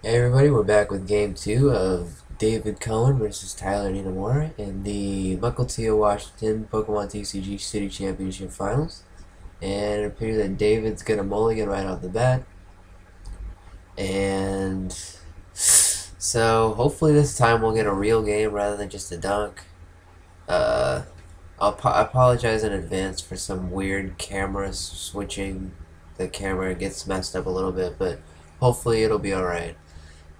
Hey everybody, we're back with game 2 of David Cohen versus Tyler Ninomura in the Mukilteo, Washington Pokemon TCG City Championship Finals. And it appears that David's gonna mulligan right off the bat. And so hopefully this time we'll get a real game rather than just a dunk. Uh, I apologize in advance for some weird camera switching. The camera gets messed up a little bit, but hopefully it'll be alright.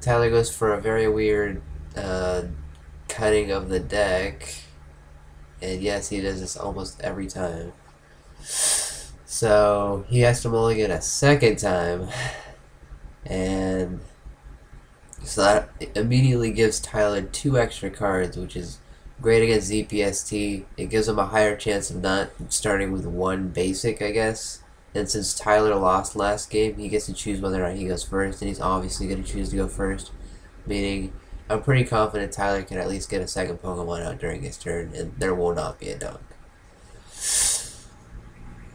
Tyler goes for a very weird uh, cutting of the deck, and yes, he does this almost every time. So he has to mulligan a second time, and so that immediately gives Tyler 2 extra cards, which is great against ZPST. It gives him a higher chance of not starting with 1 basic, I guess. And since Tyler lost last game, he gets to choose whether or not he goes first, and he's obviously going to choose to go first. Meaning, I'm pretty confident Tyler can at least get a second Pokemon out during his turn, and there will not be a dunk.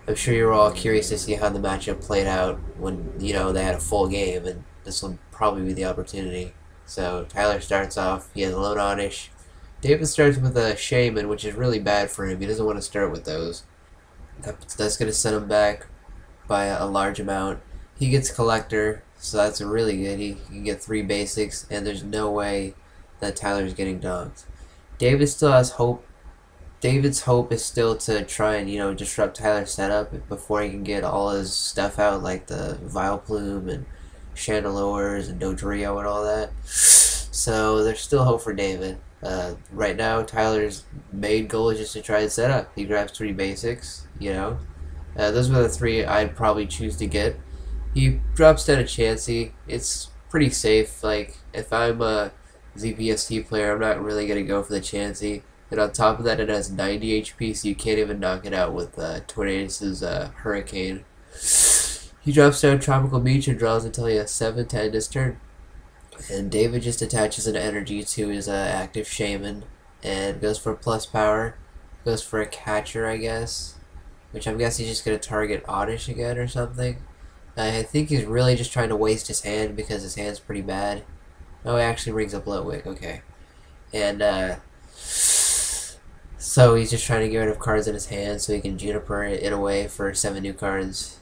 I'm sure you're all curious to see how the matchup played out when, they had a full game, and this will probably be the opportunity. So, Tyler starts off, he has a Lone Oddish. David starts with a Shaman, which is really bad for him. He doesn't want to start with those. That's going to set him back by a large amount. He gets Collector, so that's really good. He can get 3 basics, and there's no way that Tyler's getting donked. David still has hope. David's hope is still to try and, disrupt Tyler's setup before he can get all his stuff out, like the Vileplume and Chandelures and Dodrio and all that. So there's still hope for David. Right now, Tyler's main goal is just to try and set up. He grabs 3 basics, those were the 3 I'd probably choose to get. He drops down a Chansey. It's pretty safe. Like, if I'm a ZPST player, I'm not really going to go for the Chansey. And on top of that, it has 90 HP, so you can't even knock it out with Tornadus' Hurricane. He drops down Tropical Beach and draws until he has 7 to end his turn. And David just attaches an energy to his active Shaman and goes for plus power. Goes for a catcher, I guess. Which I'm guessing he's just going to target Oddish again or something. I think he's really just trying to waste his hand because his hand's pretty bad. Oh, he actually brings up Ludwig, okay. And, so he's just trying to get rid of cards in his hand so he can Juniper it away for 7 new cards.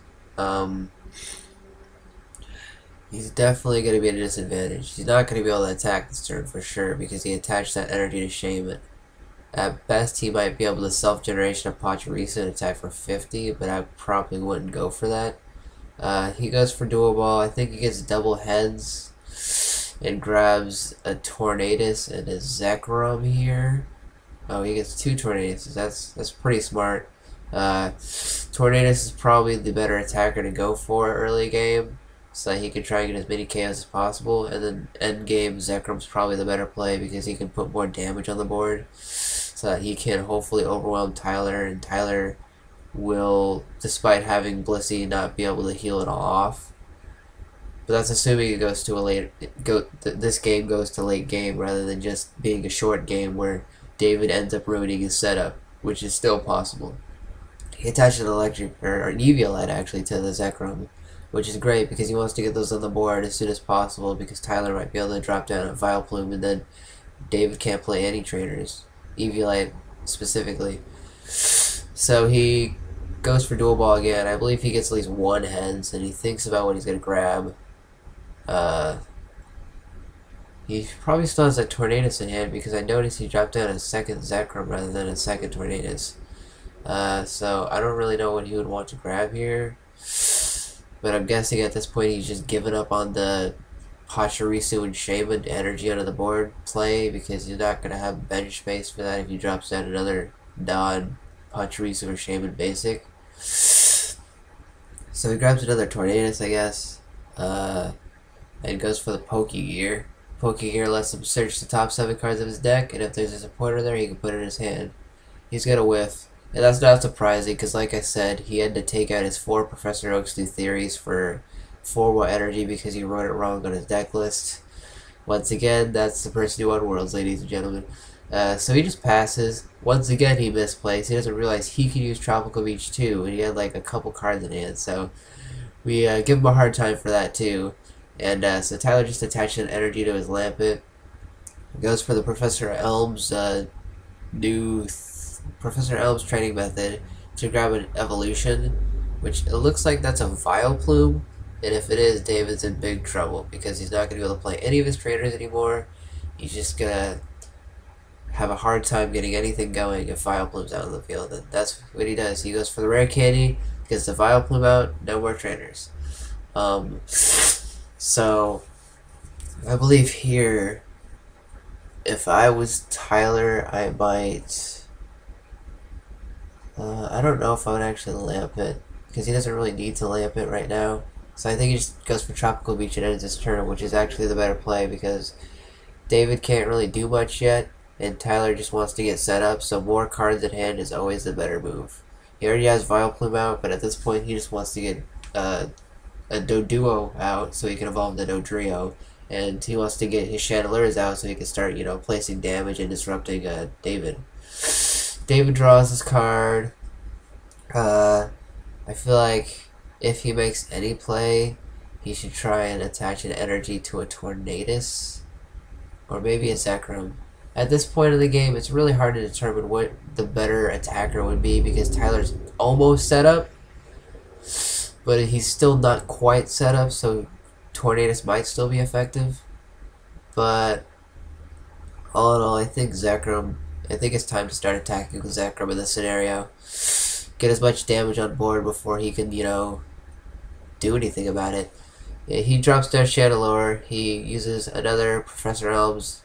He's definitely going to be at a disadvantage. He's not going to be able to attack this turn for sure because he attached that energy to Shaman. At best, he might be able to self-generation a Pachirisu and attack for 50, but I probably wouldn't go for that. He goes for Dual Ball. I think he gets double heads and grabs a Tornadus and a Zekrom here. Oh, he gets 2 Tornaduses. That's pretty smart. Tornadus is probably the better attacker to go for early game, so that he can try and get as many KOs as possible. And then end game, Zekrom's probably the better play because he can put more damage on the board, so that he can hopefully overwhelm Tyler, and Tyler will, despite having Blissey, not be able to heal it all off. But that's assuming it goes to a this game goes to late game rather than just being a short game where David ends up ruining his setup, which is still possible. He attaches an electric or an Eviolite actually to the Zekrom, which is great because he wants to get those on the board as soon as possible because Tyler might be able to drop down a Vileplume and then David can't play any trainers, Eviolite specifically. So he goes for Dual Ball again. I believe he gets at least 1 Hens, and he thinks about what he's going to grab. He probably still has a Tornadus in hand because I noticed he dropped down a second Zekrom rather than a second Tornadus. So I don't really know what he would want to grab here. But I'm guessing at this point he's just given up on the Pachirisu and Shaman energy out of the board play because you're not going to have bench space for that if he drops down another non-Pachirisu or Shaman basic. So he grabs another Tornadus, I guess, and goes for the Pokegear. Pokegear lets him search the top 7 cards of his deck, and if there's a supporter there, he can put it in his hand. He's going to whiff. And that's not surprising, because like I said, he had to take out his 4 Professor Oak's new theories for 4 more energy because he wrote it wrong on his deck list. Once again, that's the person who won Worlds, ladies and gentlemen. So he just passes. Once again, he misplays. He doesn't realize he can use Tropical Beach too, and he had like a couple cards in hand, so we give him a hard time for that too. And so Tyler just attached an energy to his Lampet. Goes for the Professor Elm's Professor Elm's training method to grab an evolution, which it looks like that's a Vileplume, and if it is, David's in big trouble because he's not going to be able to play any of his trainers anymore. He's just going to have a hard time getting anything going if Vileplume's out on the field, and that's what he does. He goes for the rare candy, gets the Vileplume out, no more trainers. So I believe here, if I was Tyler, I might... I don't know if I would actually lamp it, because he doesn't really need to lamp it right now. So I think he just goes for Tropical Beach and ends his turn, which is actually the better play, because David can't really do much yet, and Tyler just wants to get set up, so more cards in hand is always the better move. He already has Vileplume out, but at this point he just wants to get a Doduo out so he can evolve the Dodrio, and he wants to get his Chandelures out so he can start, you know, placing damage and disrupting David. David draws his card. I feel like if he makes any play, he should try and attach an energy to a Tornadus, or maybe a Zekrom. At this point in the game, it's really hard to determine what the better attacker would be because Tyler's almost set up, but he's still not quite set up, so Tornadus might still be effective. But all in all, I think it's time to start attacking with Zekrom in this scenario. Get as much damage on board before he can, you know, do anything about it. Yeah, he drops down Chandelure. He uses another Professor Elm's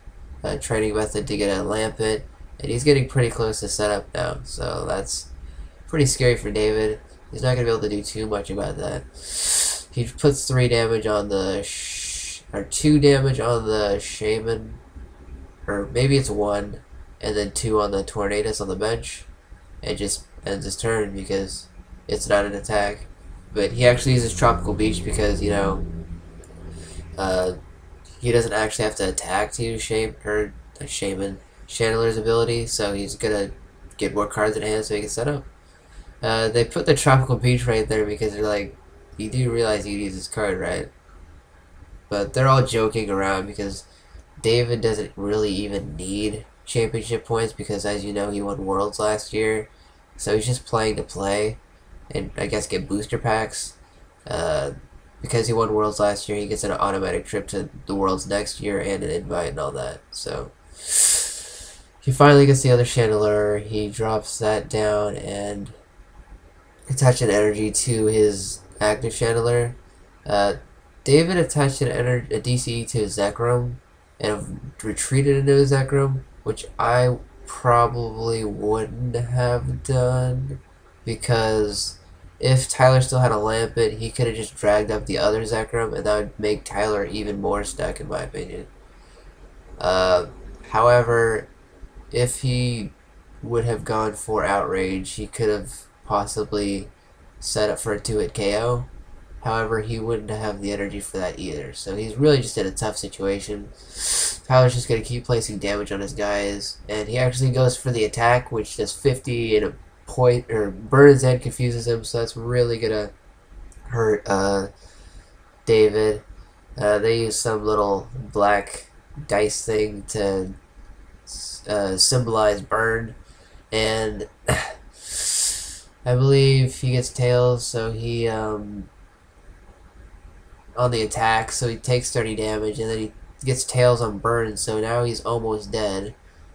training method to get a Lampet, and he's getting pretty close to setup now. So that's pretty scary for David. He's not gonna be able to do too much about that. He puts 3 damage on the 2 damage on the Shaman, or maybe it's 1, and then 2 on the Tornadus on the bench, and just ends his turn because it's not an attack. But he actually uses Tropical Beach because, you know, he doesn't actually have to attack to use Shaman Chandelure's ability, so he's gonna get more cards in hand so he can set up. They put the Tropical Beach right there because they're like, you do realize you use this card, right? But they're all joking around because David doesn't really even need championship points because, as you know, he won Worlds last year, so he's just playing to play and I guess get booster packs. Because he won Worlds last year, he gets an automatic trip to the Worlds next year and an invite and all that. So he finally gets the other Chandelure. He drops that down and attached an energy to his active Chandelure. David attached a DCE to his Zekrom and retreated into his Zekrom, which I probably wouldn't have done because if Tyler still had a Lampet, he could have just dragged up the other Zekrom, and that would make Tyler even more stuck, in my opinion. However, if he would have gone for Outrage, he could have possibly set up for a 2-hit KO. However, he wouldn't have the energy for that either, so he's really just in a tough situation. Tyler's just going to keep placing damage on his guys, and he actually goes for the attack, which does 50 and a point, or Burns End confuses him, so that's really gonna hurt David. They use some little black dice thing to symbolize burn, and I believe he gets tails, so he on the attack, so he takes 30 damage, and then he gets tails on burn, so now he's almost dead.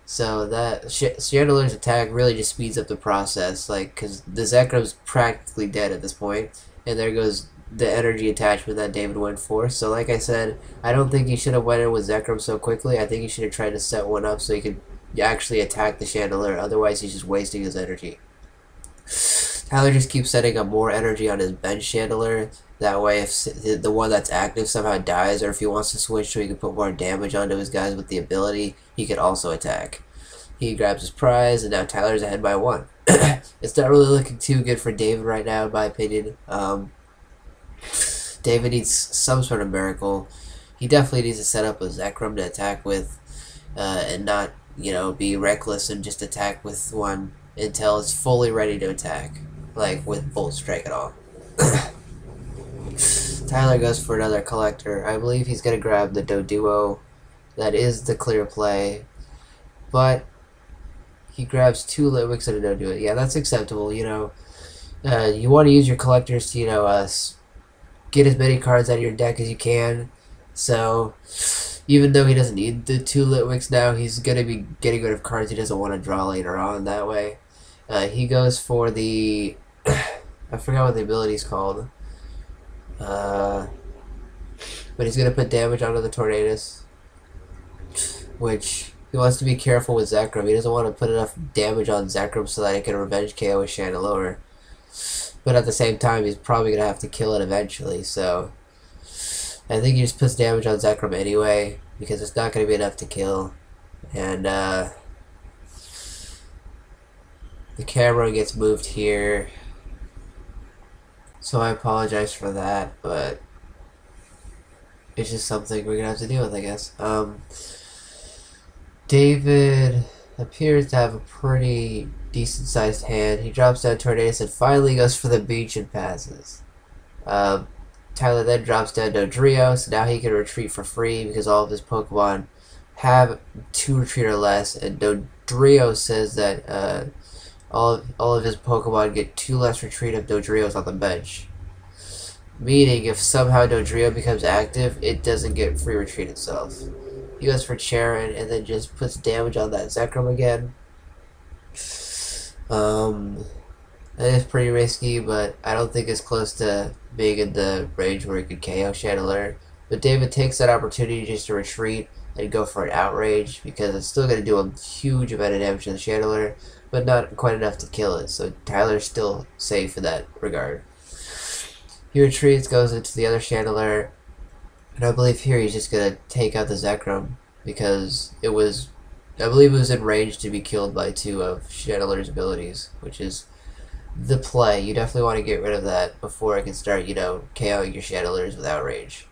So that Chandelure's attack really just speeds up the process, like, because the Zekrom's practically dead at this point, and there goes the energy attachment that David went for. So like I said, I don't think he should have went in with Zekrom so quickly. I think he should have tried to set one up so he could actually attack the Chandelure, otherwise he's just wasting his energy. Tyler just keeps setting up more energy on his bench Chandelure. That way, if the one that's active somehow dies, or if he wants to switch so he can put more damage onto his guys with the ability, he could also attack. He grabs his prize, and now Tyler's ahead by 1. It's not really looking too good for David right now, in my opinion. David needs some sort of miracle. He definitely needs to set up a Zekrom to attack with, and not, you know, be reckless and just attack with one until it's fully ready to attack, like with Bolt Strike and all. Tyler goes for another collector. I believe he's going to grab the Doduo. That is the clear play. But he grabs 2 Litwicks and a Doduo. Yeah, that's acceptable, you know. You want to use your collectors to, you know, get as many cards out of your deck as you can. So, even though he doesn't need the 2 Litwicks now, he's going to be getting rid of cards he doesn't want to draw later on that way. He goes for the... I forgot what the ability's called. But he's going to put damage onto the Tornadus, which he wants to be careful with Zekrom. He doesn't want to put enough damage on Zekrom so that he can revenge KO with Chandelure. But at the same time, he's probably going to have to kill it eventually, so I think he just puts damage on Zekrom anyway, because it's not going to be enough to kill. And the camera gets moved here, so I apologize for that, but it's just something we're going to have to deal with, I guess. David appears to have a pretty decent-sized hand. He drops down Tornadus and finally goes for the beach and passes. Tyler then drops down Dodrio, so now he can retreat for free because all of his Pokemon have 2 retreat or less, and Dodrio says that all of his Pokemon get 2 less retreat if Dodrio's on the bench. Meaning, if somehow Dodrio becomes active, it doesn't get free retreat itself. He goes for Charon and then just puts damage on that Zekrom again. That is pretty risky, but I don't think it's close to being in the range where he could KO Chandelure. But David takes that opportunity just to retreat and go for an Outrage, because it's still going to do a huge amount of damage to the Chandelure, but not quite enough to kill it. So Tyler's still safe in that regard. He retreats, goes into the other Chandelure, and I believe here he's just going to take out the Zekrom, because it was, I believe it was in range to be killed by 2 of Chandelure's abilities, which is the play. You definitely want to get rid of that before it can start, you know, KOing your Chandelures with Outrage.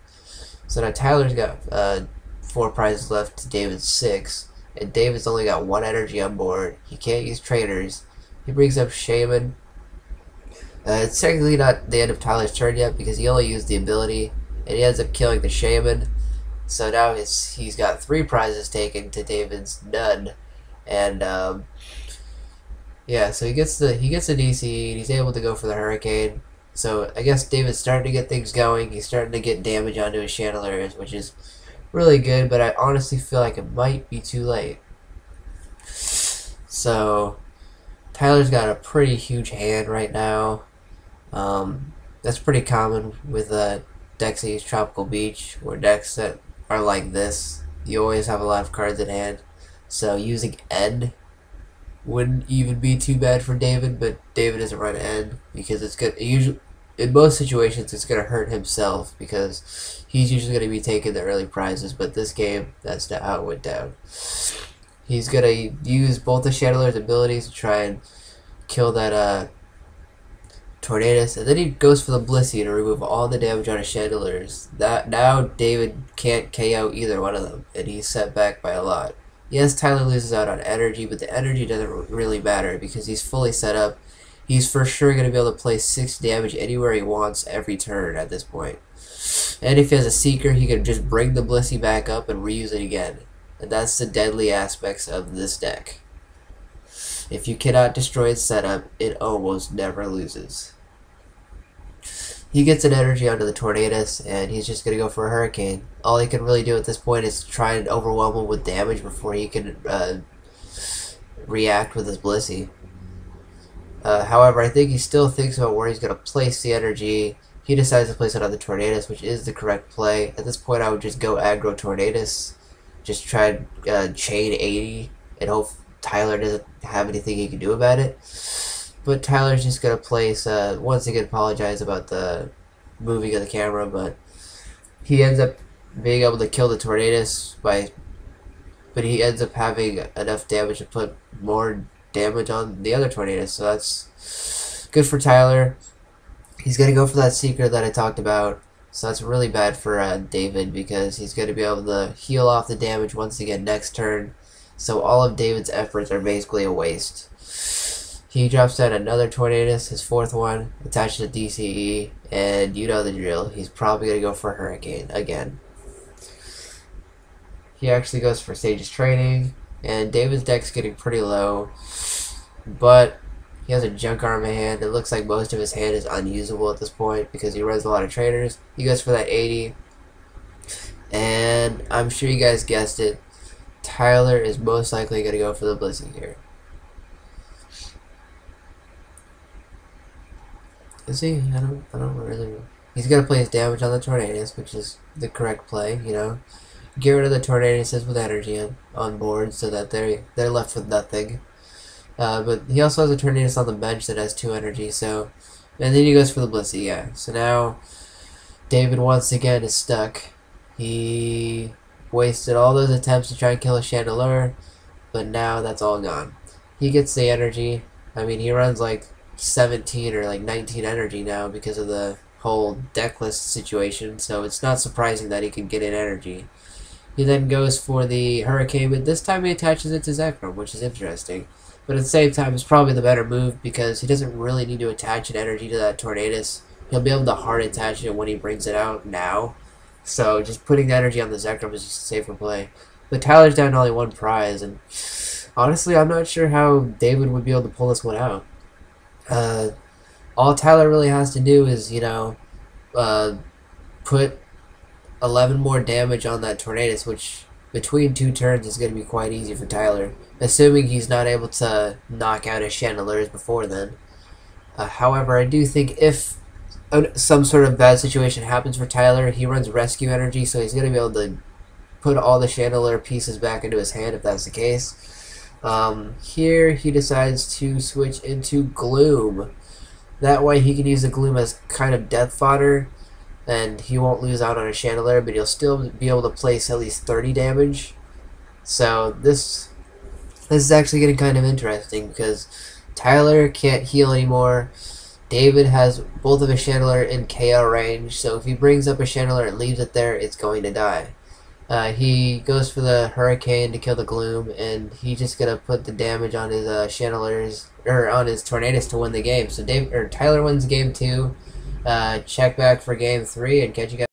So now Tyler's got 4 prizes left to David's 6, and David's only got 1 energy on board. He can't use trainers. He brings up Shaman. It's technically not the end of Tyler's turn yet because he only used the ability, and he ends up killing the Shaman. So now he's got 3 prizes taken to David's none, and yeah, so he gets the DC, and he's able to go for the Hurricane. So I guess David's starting to get things going. He's starting to get damage onto his Chandelures, which is really good, but I honestly feel like it might be too late. So Tyler's got a pretty huge hand right now. That's pretty common with decks that use Tropical Beach, or decks that are like this. You always have a lot of cards in hand. So using End wouldn't even be too bad for David, but David doesn't run End because it's good. Usually, in most situations, it's going to hurt himself because he's usually going to be taking the early prizes. But this game, that's not how it went down. He's going to use both the Chandelure's abilities to try and kill that Tornadus, and then he goes for the Blissey to remove all the damage on his Chandelures. Now David can't KO either one of them, and he's set back by a lot. Yes, Tyler loses out on energy, but the energy doesn't really matter because he's fully set up. He's for sure going to be able to place 6 damage anywhere he wants every turn at this point. And if he has a Seeker, he can just bring the Blissey back up and reuse it again. And that's the deadly aspects of this deck. If you cannot destroy its setup, it almost never loses. He gets an energy onto the Tornadus, and he's just going to go for a Hurricane. All he can really do at this point is try and overwhelm him with damage before he can react with his Blissey. However, I think he still thinks about where he's going to place the energy. He decides to place it on the Tornadus, which is the correct play. At this point, I would just go aggro Tornadus. Just try and chain 80 and hope Tyler doesn't have anything he can do about it. But Tyler's just going to place, once again, apologize about the moving of the camera, but he ends up being able to kill the Tornadus but he ends up having enough damage to put more damage on the other Tornadus, so that's good for Tyler. He's going to go for that Seeker that I talked about, so that's really bad for David because he's going to be able to heal off the damage once again next turn, so all of David's efforts are basically a waste. He drops down another Tornadus, his fourth one, attached to DCE, and you know the drill. He's probably going to go for a Hurricane again. He actually goes for Sage's Training, and David's deck's getting pretty low, but he has a Junk Arm hand. It looks like most of his hand is unusable at this point because he runs a lot of trainers. He goes for that 80, and I'm sure you guys guessed it, Tyler is most likely going to go for the Blissey here. Is he? I don't really. He's gonna place damage on the Tornadus, which is the correct play. You know, get rid of the Tornaduses with energy on board, so that they're left with nothing. But he also has a Tornadus on the bench that has 2 energy. So, and then he goes for the Blissey. Yeah. So now, David once again is stuck. He wasted all those attempts to try and kill a Chandelure, but now that's all gone. He gets the energy. I mean, he runs like 17 or like 19 energy now because of the whole deck list situation, so it's not surprising that he can get in energy. He then goes for the Hurricane, but this time he attaches it to Zekrom, which is interesting. But at the same time, it's probably the better move because he doesn't really need to attach an energy to that Tornadus. He'll be able to hard attach it when he brings it out now. So just putting the energy on the Zekrom is just a safer play. But Tyler's down to only 1 prize, and honestly, I'm not sure how David would be able to pull this one out. All Tyler really has to do is, you know, put 11 more damage on that Tornadus, which between 2 turns is going to be quite easy for Tyler, assuming he's not able to knock out his Chandelures before then. However, I do think if some sort of bad situation happens for Tyler, he runs Rescue Energy, so he's going to be able to put all the Chandelure pieces back into his hand if that's the case. Here he decides to switch into Gloom. That way he can use the Gloom as kind of death fodder, and he won't lose out on a Chandelure, but he'll still be able to place at least 30 damage. So this is actually getting kind of interesting because Tyler can't heal anymore. David has both of his Chandelure in KO range, so if he brings up a Chandelure and leaves it there, it's going to die. He goes for the Hurricane to kill the Gloom, and he's just gonna put the damage on his Chandelures or on his Tornadus to win the game. So Tyler wins game 2. Check back for game 3 and catch you guys.